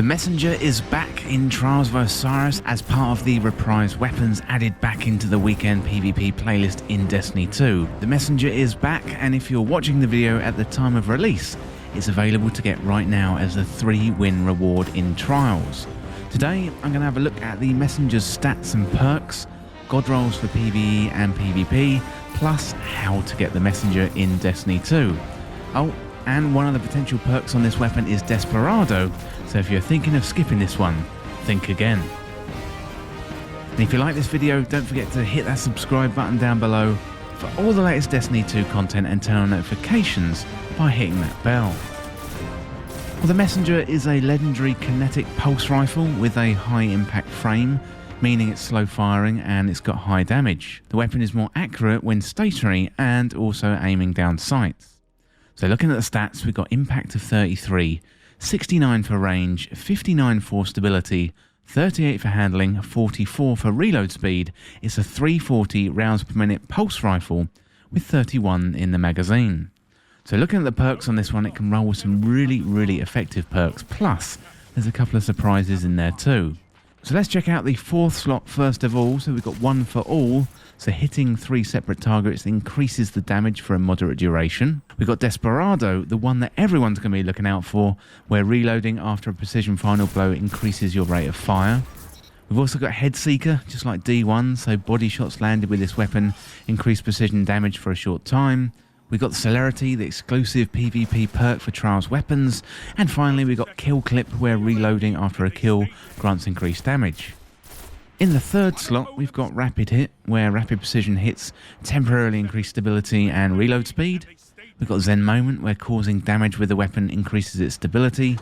Messenger is back in Trials of Osiris as part of the reprised weapons added back into the weekend PvP playlist in Destiny 2. The Messenger is back, and if you're watching the video at the time of release, it's available to get right now as a 3-win reward in Trials. Today I'm going to have a look at the Messenger's stats and perks, god rolls for PvE and PvP, plus how to get the Messenger in Destiny 2. Oh, and one of the potential perks on this weapon is Desperado, so if you're thinking of skipping this one, think again. And if you like this video, don't forget to hit that subscribe button down below for all the latest Destiny 2 content and turn on notifications by hitting that bell. Well, the Messenger is a legendary kinetic pulse rifle with a high impact frame, meaning it's slow firing and it's got high damage. The weapon is more accurate when stationary and also aiming down sights. So looking at the stats, we've got impact of 33, 69 for range, 59 for stability, 38 for handling, 44 for reload speed. It's a 340 rounds per minute pulse rifle with 31 in the magazine. So looking at the perks on this one, it can roll with some really effective perks, plus there's a couple of surprises in there too. So let's check out the 4th slot first of all. So we've got one for all. So hitting 3 separate targets increases the damage for a moderate duration. We've got Desperado, the one that everyone's going to be looking out for, where reloading after a precision final blow increases your rate of fire. We've also got Headseeker, just like D1, so body shots landed with this weapon increase precision damage for a short time. We've got Celerity, the exclusive PvP perk for Trials weapons. And finally we've got Kill Clip, where reloading after a kill grants increased damage. In the 3rd slot, we've got Rapid Hit, where rapid precision hits temporarily increase stability and reload speed. We've got Zen Moment, where causing damage with the weapon increases its stability.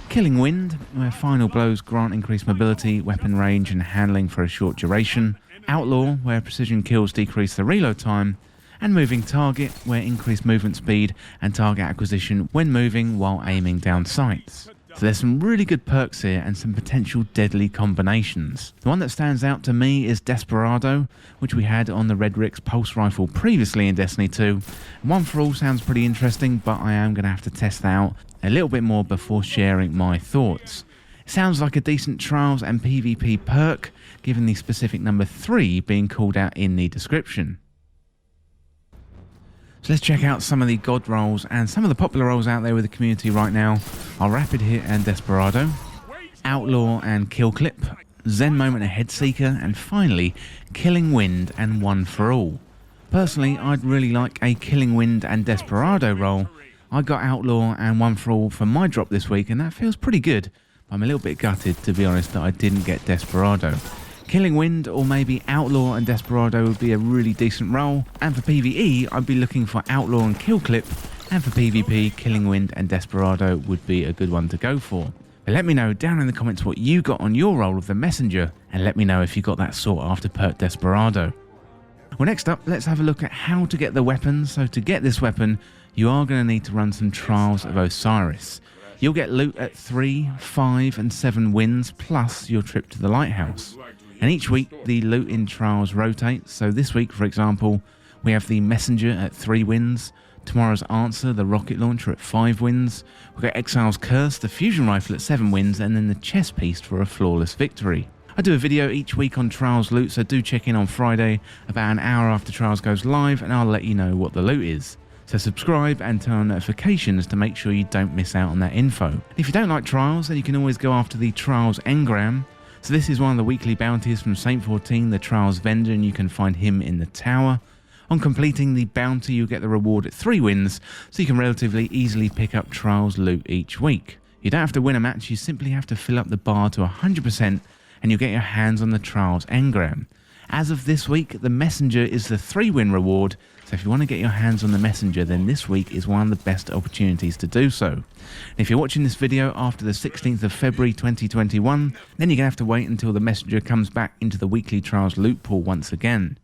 Killing Wind, where final blows grant increased mobility, weapon range and handling for a short duration. Outlaw, where precision kills decrease the reload time. And Moving Target, where increased movement speed and target acquisition when moving while aiming down sights. So there's some really good perks here and some potential deadly combinations. The one that stands out to me is Desperado, which we had on the Redrix pulse rifle previously in Destiny 2. One for all sounds pretty interesting, but I am going to have to test that out a little bit more before sharing my thoughts. It sounds like a decent Trials and PvP perk, given the specific number 3 being called out in the description. So let's check out some of the god rolls and some of the popular rolls out there with the community right now are Rapid Hit and Desperado, Outlaw and Kill Clip, Zen Moment and Headseeker, and finally Killing Wind and One for All. Personally, I'd really like a Killing Wind and Desperado roll. I got Outlaw and One for All for my drop this week, and that feels pretty good. I'm a little bit gutted, to be honest, that I didn't get Desperado. Killing Wind or maybe Outlaw and Desperado would be a really decent roll, and for PvE I'd be looking for Outlaw and Kill Clip, and for PvP Killing Wind and Desperado would be a good one to go for. But let me know down in the comments what you got on your roll of the Messenger, and let me know if you got that sought after perk Desperado. Well, next up, let's have a look at how to get the weapon. So to get this weapon, you are going to need to run some Trials of Osiris. You'll get loot at 3, 5 and 7 wins, plus your trip to the lighthouse. And each week the loot in Trials rotates, so this week for example we have the Messenger at 3 wins, tomorrow's Answer, the rocket launcher, at 5 wins, we've got Exile's Curse, the fusion rifle, at 7 wins, and then the chest piece for a flawless victory. I do a video each week on Trials loot, so do check in on Friday about an hour after Trials goes live and I'll let you know what the loot is. So subscribe and turn on notifications to make sure you don't miss out on that info. If you don't like Trials, then you can always go after the Trials Engram. So this is one of the weekly bounties from Saint 14, the Trials vendor, and you can find him in the tower. On completing the bounty, you'll get the reward at 3 wins, so you can relatively easily pick up Trials loot each week. You don't have to win a match, you simply have to fill up the bar to 100% and you'll get your hands on the Trials Engram. As of this week, the Messenger is the 3-win reward, so if you want to get your hands on the Messenger, then this week is one of the best opportunities to do so. And if you're watching this video after the 16th of February 2021, then you're going to have to wait until the Messenger comes back into the weekly Trials loot pool once again.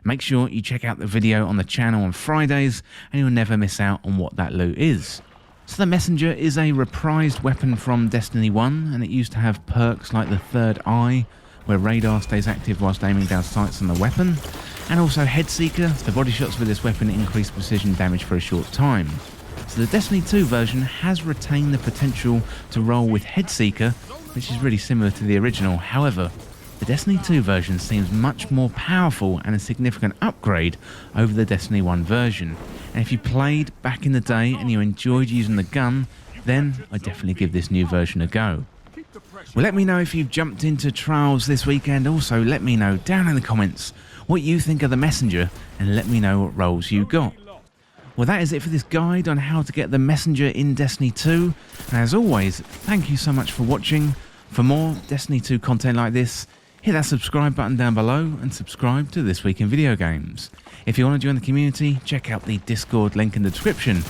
Make sure you check out the video on the channel on Fridays, and you'll never miss out on what that loot is. So the Messenger is a reprised weapon from Destiny 1, and it used to have perks like the Third Eye, where radar stays active whilst aiming down sights on the weapon, and also Headseeker. The body shots with this weapon increase precision damage for a short time. So So the Destiny 2 version has retained the potential to roll with Headseeker, which is really similar to the original. However, the Destiny 2 version seems much more powerful and a significant upgrade over the Destiny 1 version. And if you played back in the day and you enjoyed using the gun, then I definitely give this new version a go. Well, let me know if you've jumped into Trials this weekend. Also, let me know down in the comments what you think of the Messenger and let me know what roles you got. Well, that is it for this guide on how to get the Messenger in Destiny 2. And as always, thank you so much for watching. For more Destiny 2 content like this, hit that subscribe button down below and subscribe to This Week in Video Games. If you want to join the community, check out the Discord link in the description,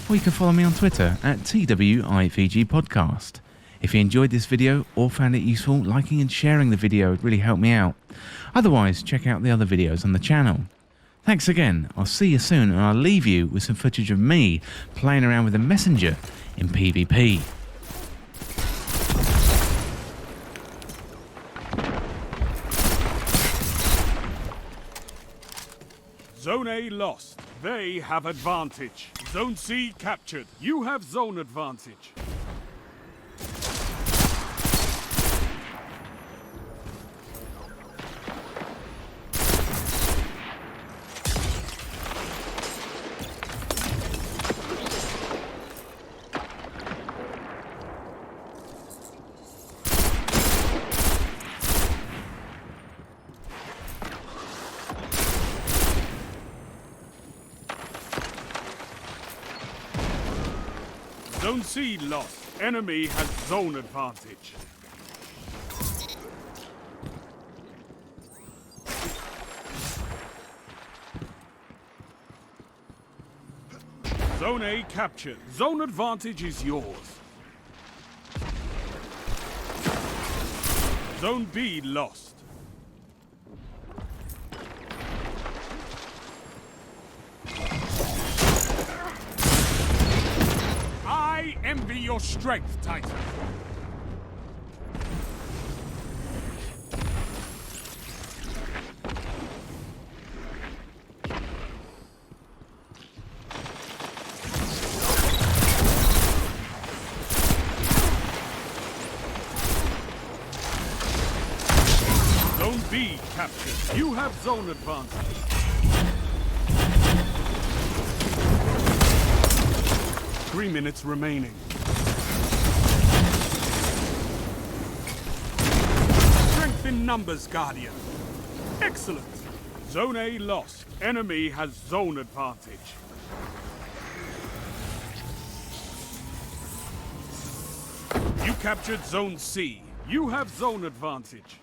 or you can follow me on Twitter at TWIVG Podcast. If you enjoyed this video or found it useful, liking and sharing the video would really help me out. Otherwise, check out the other videos on the channel. Thanks again, I'll see you soon, and I'll leave you with some footage of me playing around with the Messenger in PvP. Zone A lost. They have advantage. Zone C captured. You have zone advantage. Zone C lost. Enemy has zone advantage. Zone A captured. Zone advantage is yours. Zone B lost. I envy your strength, Titan. Zone B captured. You have zone advantage. 3 minutes remaining. Strength in numbers, Guardian. Excellent. Zone A lost. Enemy has zone advantage. You captured Zone C. You have zone advantage.